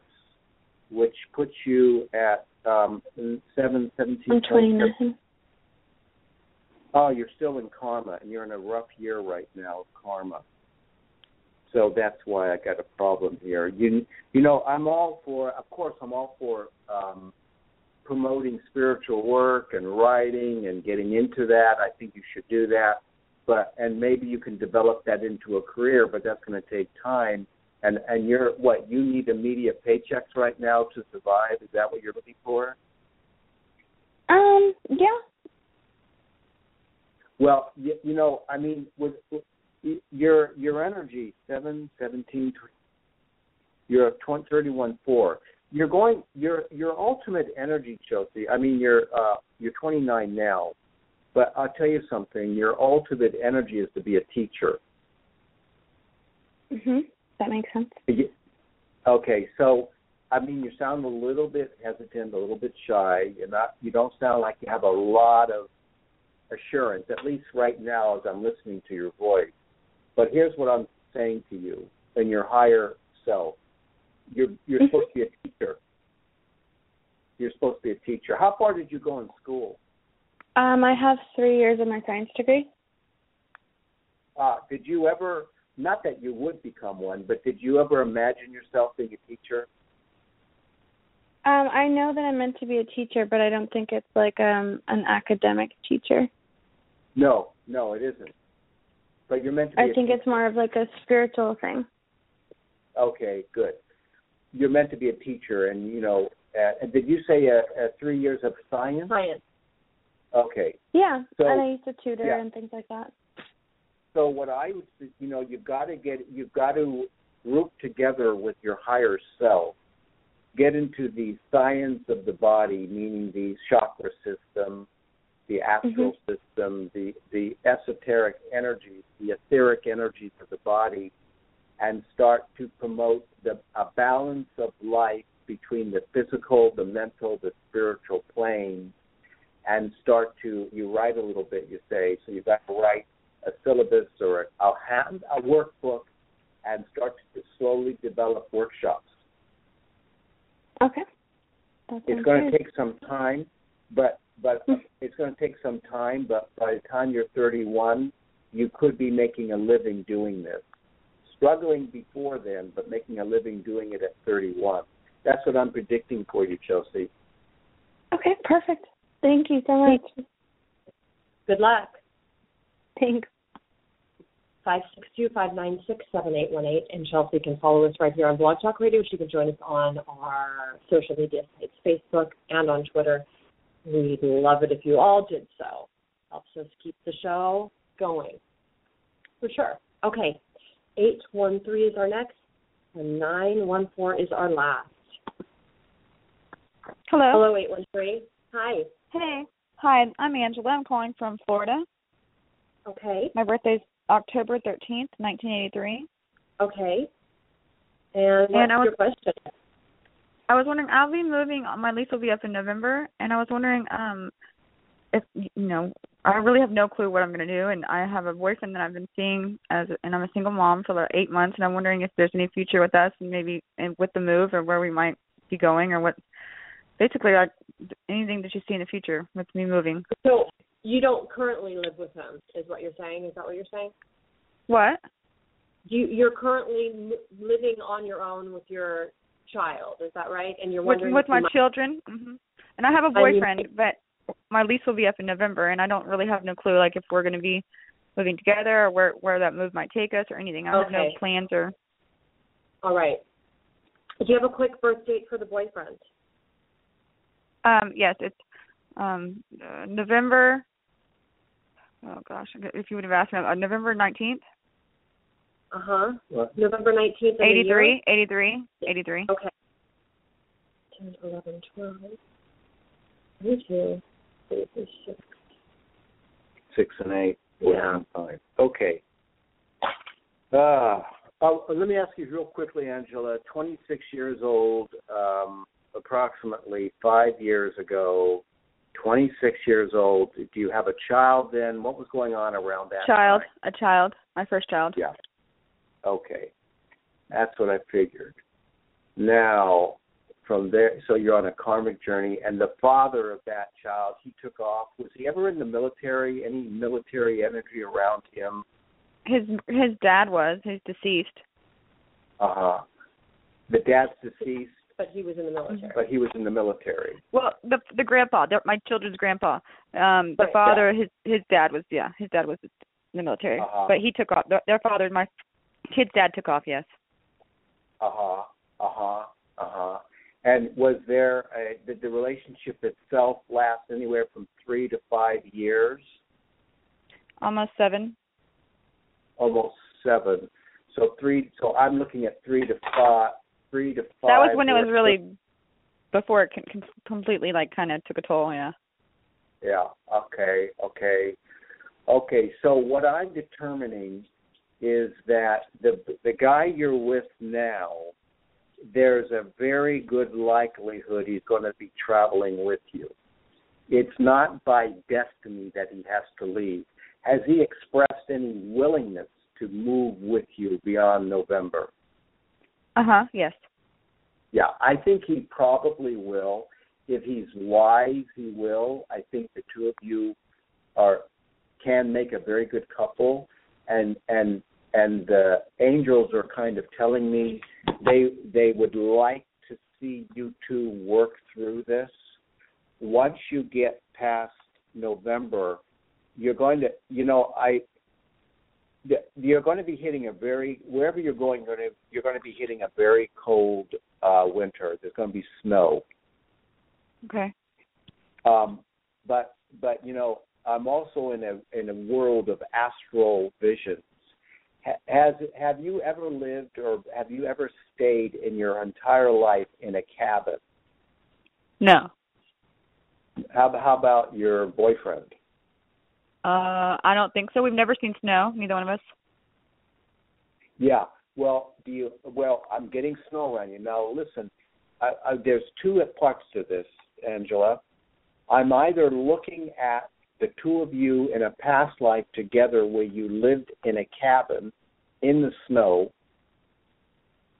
[SPEAKER 6] which puts you at 17.
[SPEAKER 8] I'm 29.
[SPEAKER 6] Oh, you're still in karma, and you're in a rough year right now of karma. So that's why I got a problem here. I'm all for promoting spiritual work and writing and getting into that. I think you should do that. And maybe you can develop that into a career, but that's going to take time. And you need immediate paychecks right now to survive? Is that what you're looking for?
[SPEAKER 8] Yeah.
[SPEAKER 6] Well, with your energy, 7, 17, you're 31.4. Your ultimate energy, Chelsea. You're 29 now, but I'll tell you something. Your ultimate energy is to be a teacher.
[SPEAKER 8] That makes sense.
[SPEAKER 6] Okay, so you sound a little bit hesitant, a little bit shy. You don't sound like you have a lot of assurance, at least right now as I'm listening to your voice. But here's what I'm saying to you in your higher self. You're supposed to be a teacher. You're supposed to be a teacher. How far did you go in school?
[SPEAKER 8] I have 3 years of my science degree.
[SPEAKER 6] Did you ever, not that you would become one, but did you ever imagine yourself being a teacher?
[SPEAKER 8] I know that I'm meant to be a teacher, but I don't think it's like an academic teacher.
[SPEAKER 6] No, it isn't. But you're meant to be
[SPEAKER 8] I think it's more of like a spiritual thing.
[SPEAKER 6] Okay, good. You're meant to be a teacher, and did you say 3 years of science?
[SPEAKER 2] Science.
[SPEAKER 6] Okay.
[SPEAKER 8] Yeah,
[SPEAKER 6] So,
[SPEAKER 8] and I used to tutor
[SPEAKER 6] yeah.
[SPEAKER 8] and things like that.
[SPEAKER 6] So what I would, you've got to group together with your higher self, get into the science of the body, meaning the chakra system, the astral system, the esoteric energies, the etheric energies of the body, and start to promote a balance of life between the physical, the mental, the spiritual plane, and you write a little bit, you say, so you've got to write a syllabus or a workbook and start to slowly develop workshops.
[SPEAKER 8] Okay.
[SPEAKER 6] It's going to take some time, but it's going to take some time, but by the time you're 31, you could be making a living doing this. Struggling before then, but making a living doing it at 31. That's what I'm predicting for you, Chelsea.
[SPEAKER 8] Okay, perfect. Thank you so much.
[SPEAKER 2] Good luck.
[SPEAKER 8] Thanks.
[SPEAKER 2] 562-596-7818. And Chelsea can follow us right here on Blog Talk Radio. She can join us on our social media sites, Facebook and on Twitter. We'd love it if you all did so. Helps us keep the show going. For sure. Okay. 813 is our next, and 914 is our last.
[SPEAKER 9] Hello.
[SPEAKER 2] Hello, 813. Hi.
[SPEAKER 9] Hey. Hi, I'm Angela. I'm calling from Florida.
[SPEAKER 2] Okay.
[SPEAKER 9] My birthday's October 13th, 1983.
[SPEAKER 2] Okay. And what's your question?
[SPEAKER 9] I was wondering, I'll be moving, my lease will be up in November, and I was wondering if, I really have no clue what I'm going to do, and I have a boyfriend that I've been seeing, and I'm a single mom for about 8 months, and I'm wondering if there's any future with us, and maybe with the move, or where we might be going, or what, basically, anything that you see in the future with me moving.
[SPEAKER 2] So you don't currently live with him, is what you're saying? Is that what you're saying?
[SPEAKER 9] What?
[SPEAKER 2] You're currently living on your own with your child, is that right? And you're wondering
[SPEAKER 9] with my children, and I have a boyfriend, but my lease will be up in November, and I don't really have no clue, like if we're going to be moving together, or where that move might take us, or anything. I have no plans or.
[SPEAKER 2] All right. Do you have a quick birth date for the boyfriend?
[SPEAKER 9] Yes, it's November. Oh gosh, if you would have asked me, November 19th.
[SPEAKER 2] November 19th.
[SPEAKER 9] 83.
[SPEAKER 2] Okay. 10, 11, 12, 22, 36.
[SPEAKER 6] 6 and 8.
[SPEAKER 2] Yeah.
[SPEAKER 6] 5. Okay. Let me ask you real quickly, Angela. 26 years old, approximately 5 years ago. 26 years old. Do you have a child then? What was going on around that time?
[SPEAKER 9] A child. My first child.
[SPEAKER 6] Yeah. Okay. That's what I figured. Now, from there, so you're on a karmic journey, and the father of that child, he took off. Was he ever in the military? Any military energy around him?
[SPEAKER 9] His dad was. He's deceased.
[SPEAKER 6] The dad's deceased.
[SPEAKER 2] But he was in the military.
[SPEAKER 9] Well, the grandpa, my children's grandpa, the father, his dad was in the military. But he took off. Their father, my kid's dad, took off. Yes.
[SPEAKER 6] And was there did the relationship itself last anywhere from 3 to 5 years?
[SPEAKER 9] Almost 7.
[SPEAKER 6] Almost 7. So I'm looking at 3 to 5. 3 to 5.
[SPEAKER 9] That was when it was really before it completely kind of took a toll. Yeah.
[SPEAKER 6] Yeah. Okay. So what I'm determining is that the guy you're with now, there's a very good likelihood he's going to be traveling with you. It's not by destiny that he has to leave. Has he expressed any willingness to move with you beyond November?
[SPEAKER 9] Yes.
[SPEAKER 6] Yeah, I think he probably will. If he's wise, he will. I think the two of you can make a very good couple, and the angels are kind of telling me they would like to see you two work through this. Once you get past November, you're going to, you're going to be hitting wherever you're going, you're going to be hitting a very cold winter. There's going to be snow.
[SPEAKER 9] Okay.
[SPEAKER 6] But but I'm also in a world of astral visions. Have you ever lived or have you ever stayed in your entire life in a cabin?
[SPEAKER 9] No.
[SPEAKER 6] How about your boyfriend?
[SPEAKER 9] I don't think so. We've never seen snow, neither one of us.
[SPEAKER 6] Yeah. Well, I'm getting snow around you. Now, listen, there's two parts to this, Angela. I'm either looking at the two of you in a past life together where you lived in a cabin in the snow.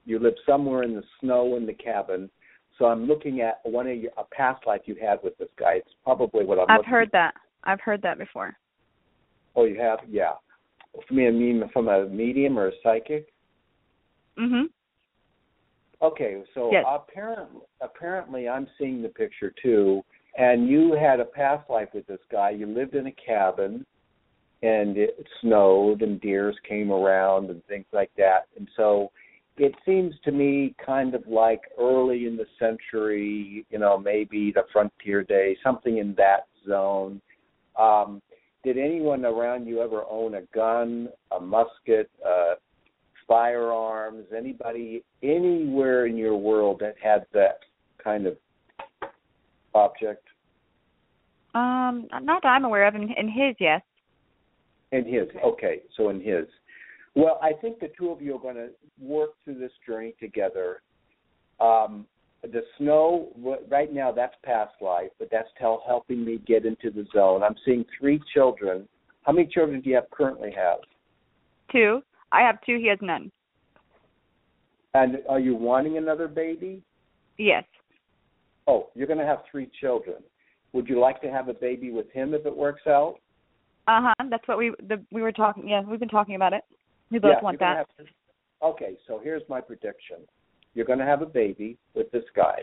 [SPEAKER 6] You lived somewhere in the snow in the cabin. So I'm looking at a past life you had with this guy. It's probably what I'm looking at.
[SPEAKER 9] I've heard that before.
[SPEAKER 6] Oh, you have? Yeah. From a medium or a psychic?
[SPEAKER 9] Mhm.
[SPEAKER 6] Okay, so
[SPEAKER 9] yes.
[SPEAKER 6] apparently I'm seeing the picture too. And you had a past life with this guy. You lived in a cabin, and it snowed, and deers came around, and things like that. And so it seems to me kind of like early in the century, maybe the frontier days, something in that zone. Did anyone around you ever own a gun, a musket, firearms? Anybody anywhere in your world that had that kind of object?
[SPEAKER 9] Not that I'm aware of. In his, yes.
[SPEAKER 6] In his, okay. So in his. Well, I think the two of you are going to work through this journey together. The snow, right now, that's past life, but that's helping me get into the zone. I'm seeing 3 children. How many children do you currently have?
[SPEAKER 9] 2. I have 2. He has none.
[SPEAKER 6] And are you wanting another baby?
[SPEAKER 9] Yes.
[SPEAKER 6] Oh, you're going to have 3 children. Would you like to have a baby with him if it works out?
[SPEAKER 9] That's what we were talking. Yeah, we've been talking about it. We both want that.
[SPEAKER 6] Okay, so here's my prediction. You're going to have a baby with this guy.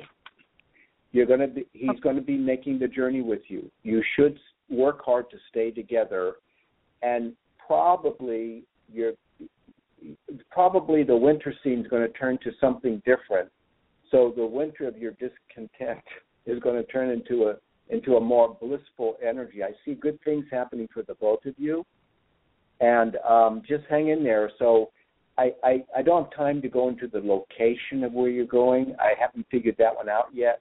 [SPEAKER 6] He's going to be making the journey with you. You should work hard to stay together, and probably the winter scene is going to turn to something different. So the winter of your discontent is going to turn into a more blissful energy. I see good things happening for the both of you, and just hang in there. So I don't have time to go into the location of where you're going. I haven't figured that one out yet,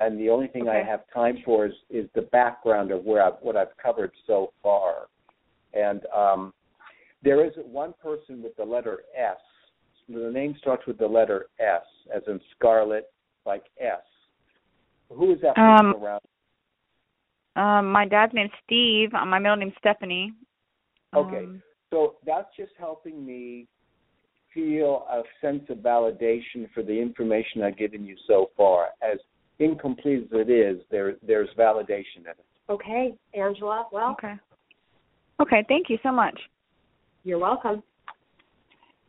[SPEAKER 6] and the only thing I have time for is the background of what I've covered so far. And there is one person with the letter S. The name starts with the letter S, as in Scarlet, like S. Who is that person around?
[SPEAKER 9] My dad's name's Steve. My middle name's Stephanie.
[SPEAKER 6] Okay, so that's just helping me feel a sense of validation for the information I've given you so far. As incomplete as it is, there's validation in it.
[SPEAKER 2] Okay, Angela. Well.
[SPEAKER 9] Okay. Thank you so much.
[SPEAKER 2] You're welcome.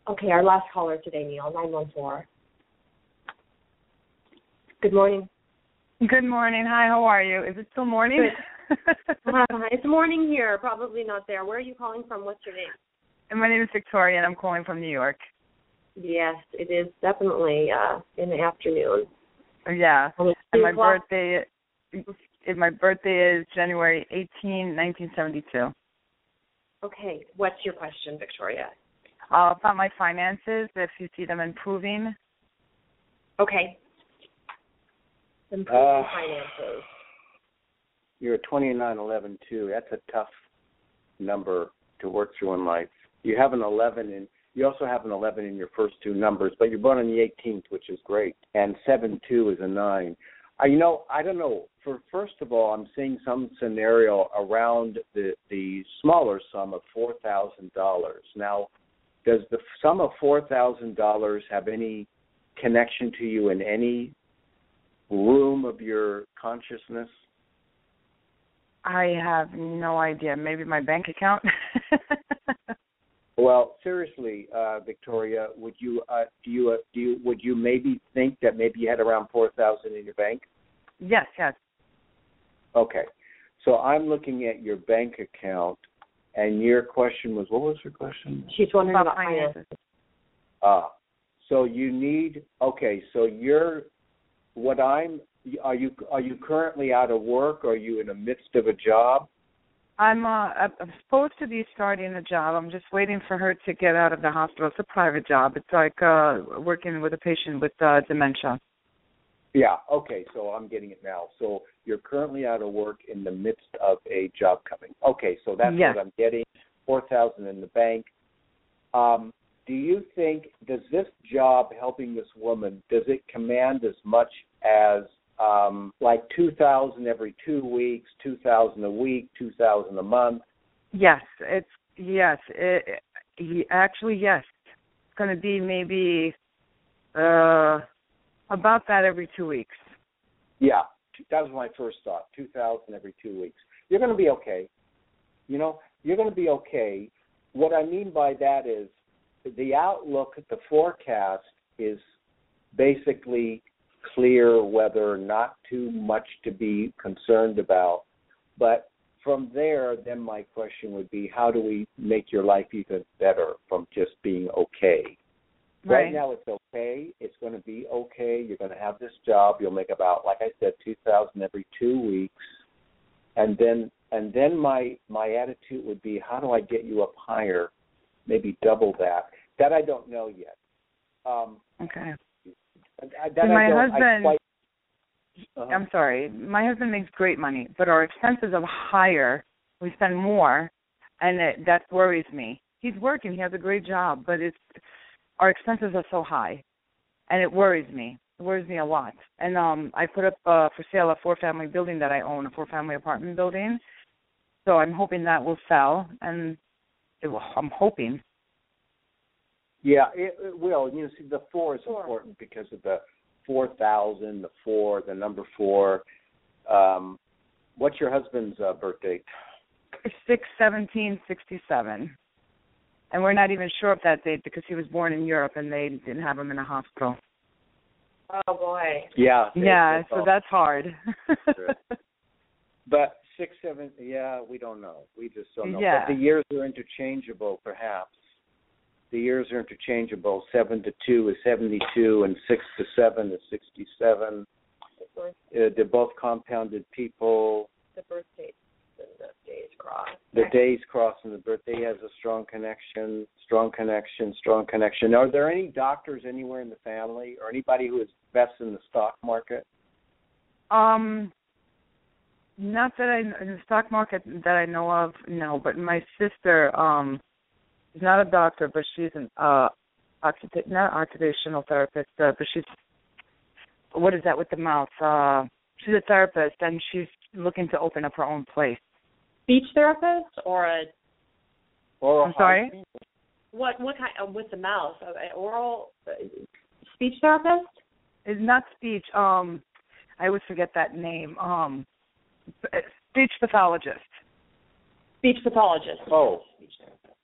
[SPEAKER 2] Okay, our last caller today, Neil, 914. Good morning.
[SPEAKER 10] Good morning. Hi, how are you? Is it still morning?
[SPEAKER 2] It's morning here. Probably not there. Where are you calling from? What's your name?
[SPEAKER 10] And my name is Victoria, and I'm calling from New York.
[SPEAKER 2] Yes, it is definitely in the afternoon.
[SPEAKER 10] Yeah, and my birthday is January 18, 1972.
[SPEAKER 2] Okay, what's your question, Victoria?
[SPEAKER 10] About my finances, if you see them improving.
[SPEAKER 2] Okay. Improving finances.
[SPEAKER 6] You're a 2911 too. That's a tough number to work through in life. You have an 11 you also have an 11 in your first 2 numbers, but you're born on the 18th, which is great. And 7-2 is a 9. I don't know. First of all, I'm seeing some scenario around the smaller sum of $4,000. Now, does the sum of $4,000 have any connection to you in any room of your consciousness?
[SPEAKER 10] I have no idea. Maybe my bank account.
[SPEAKER 6] Well, seriously, Victoria, would you maybe think that maybe you had around $4,000 in your bank?
[SPEAKER 10] Yes.
[SPEAKER 6] Okay, so I'm looking at your bank account, and your question was, what was her question?
[SPEAKER 2] She's wondering about finances.
[SPEAKER 6] So you need, okay, so what I'm Are you currently out of work? Or are you in the midst of a job?
[SPEAKER 10] I'm supposed to be starting a job. I'm just waiting for her to get out of the hospital. It's a private job. It's like working with a patient with dementia.
[SPEAKER 6] Yeah, okay, so I'm getting it now. So you're currently out of work in the midst of a job coming. Okay, so that's what I'm getting, $4,000 in the bank. Do you think, does this job helping this woman, does it command as much as like $2,000 every 2 weeks, $2,000 a week, $2,000 a month?
[SPEAKER 10] Yes, yes. Actually, yes. It's going to be maybe about that every 2 weeks.
[SPEAKER 6] Yeah, that was my first thought, $2,000 every 2 weeks. You're going to be okay. You know, you're going to be okay. What I mean by that is the outlook, the forecast is basically clear weather, not too much to be concerned about. But from there, then my question would be, how do we make your life even better from just being okay? Right now it's okay. It's going to be okay. You're going to have this job. You'll make about, like I said, $2,000 every 2 weeks. And then my attitude would be, how do I get you up higher, maybe double that? That I don't know yet.
[SPEAKER 10] Okay.
[SPEAKER 6] My
[SPEAKER 10] husband, I'm sorry, my husband makes great money, but our expenses are higher. We spend more, and that worries me. He's working. He has a great job, but our expenses are so high, and it worries me. It worries me a lot. And I put up for sale a 4-family building that I own, a 4-family apartment building. So I'm hoping that will sell, and I'm hoping.
[SPEAKER 6] Yeah, it will. You know, see, the 4 is important because of the 4,000, the number 4. What's your husband's birth date?
[SPEAKER 10] 6/17/67. And we're not even sure of that date because he was born in Europe and they didn't have him in a hospital.
[SPEAKER 2] Oh, boy.
[SPEAKER 6] Yeah.
[SPEAKER 10] Yeah, so that's hard.
[SPEAKER 6] But 6/7, we don't know. We just don't know.
[SPEAKER 10] Yeah.
[SPEAKER 6] But the years are interchangeable, perhaps. The years are interchangeable. 7 to 2 is 72, and 6 to 7 is 67. They're both compounded people.
[SPEAKER 2] The birth dates and the days cross.
[SPEAKER 6] The days cross, and the birthday has a strong connection. Are there any doctors anywhere in the family or anybody who invests in the stock market?
[SPEAKER 10] Not that in the stock market that I know of, no. But my sister, she's not a doctor, but she's not occupational therapist, but she's, what is that with the mouth? She's a therapist, and she's looking to open up her own place.
[SPEAKER 2] Speech therapist or a?
[SPEAKER 10] I'm sorry.
[SPEAKER 2] What kind with the mouth? Oral speech therapist?
[SPEAKER 10] It's not speech. I always forget that name. Speech pathologist.
[SPEAKER 2] Speech pathologist.
[SPEAKER 6] Oh.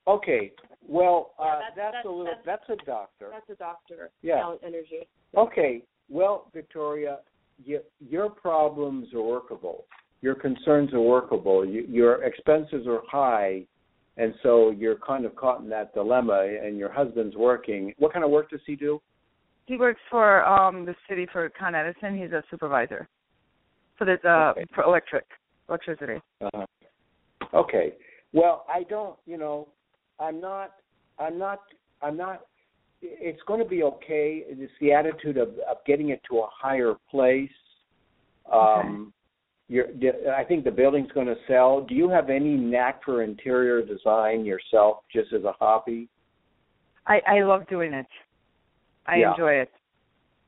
[SPEAKER 6] Okay. Well, that's a doctor.
[SPEAKER 2] That's a doctor.
[SPEAKER 6] Yeah.
[SPEAKER 2] Energy.
[SPEAKER 6] Okay. Well, Victoria, your problems are workable. Your concerns are workable. Your expenses are high, and so you're kind of caught in that dilemma, and your husband's working. What kind of work does he do?
[SPEAKER 10] He works for the city for Con Edison. He's a supervisor for for electricity.
[SPEAKER 6] Okay. Well, I don't, I'm not, it's going to be okay. It's the attitude of getting it to a higher place. I think the building's going to sell. Do you have any knack for interior design yourself, just as a hobby?
[SPEAKER 10] I love doing it. I enjoy it.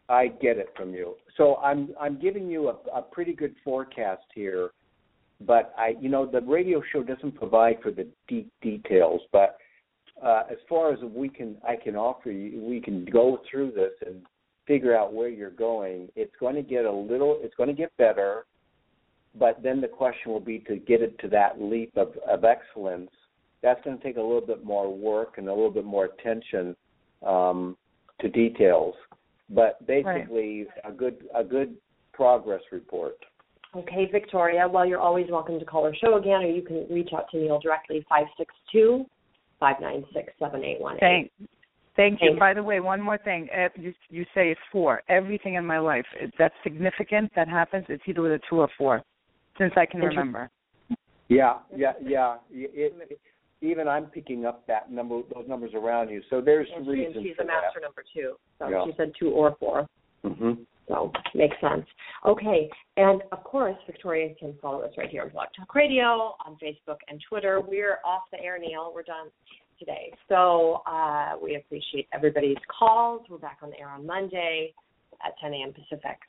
[SPEAKER 6] I get it from you. So I'm giving you a pretty good forecast here, but the radio show doesn't provide for the deep details. But as far as I can offer you, we can go through this and figure out where you're going. It's going to get better, but then the question will be to get it to that leap of excellence. That's going to take a little bit more work and a little bit more attention to details. But basically, a good progress report.
[SPEAKER 2] Okay, Victoria. Well, you're always welcome to call our show again, or you can reach out to Neil directly, 562-596-7818.
[SPEAKER 10] Thank you. By the way, one more thing. You say it's 4. Everything in my life, that's significant, that happens, it's either with a 2 or 4, since I can remember.
[SPEAKER 6] Yeah. Even I'm picking up that number, those numbers around you. So there's reasons.
[SPEAKER 2] And she's
[SPEAKER 6] for
[SPEAKER 2] a master
[SPEAKER 6] that.
[SPEAKER 2] number 2. So she said 2 or 4.
[SPEAKER 6] Mm-hmm.
[SPEAKER 2] So makes sense. Okay, and of course, Victoria can follow us right here on Blog Talk Radio, on Facebook and Twitter. We're off the air, Neil. We're done today. So we appreciate everybody's calls. We're back on the air on Monday at 10 a.m. Pacific.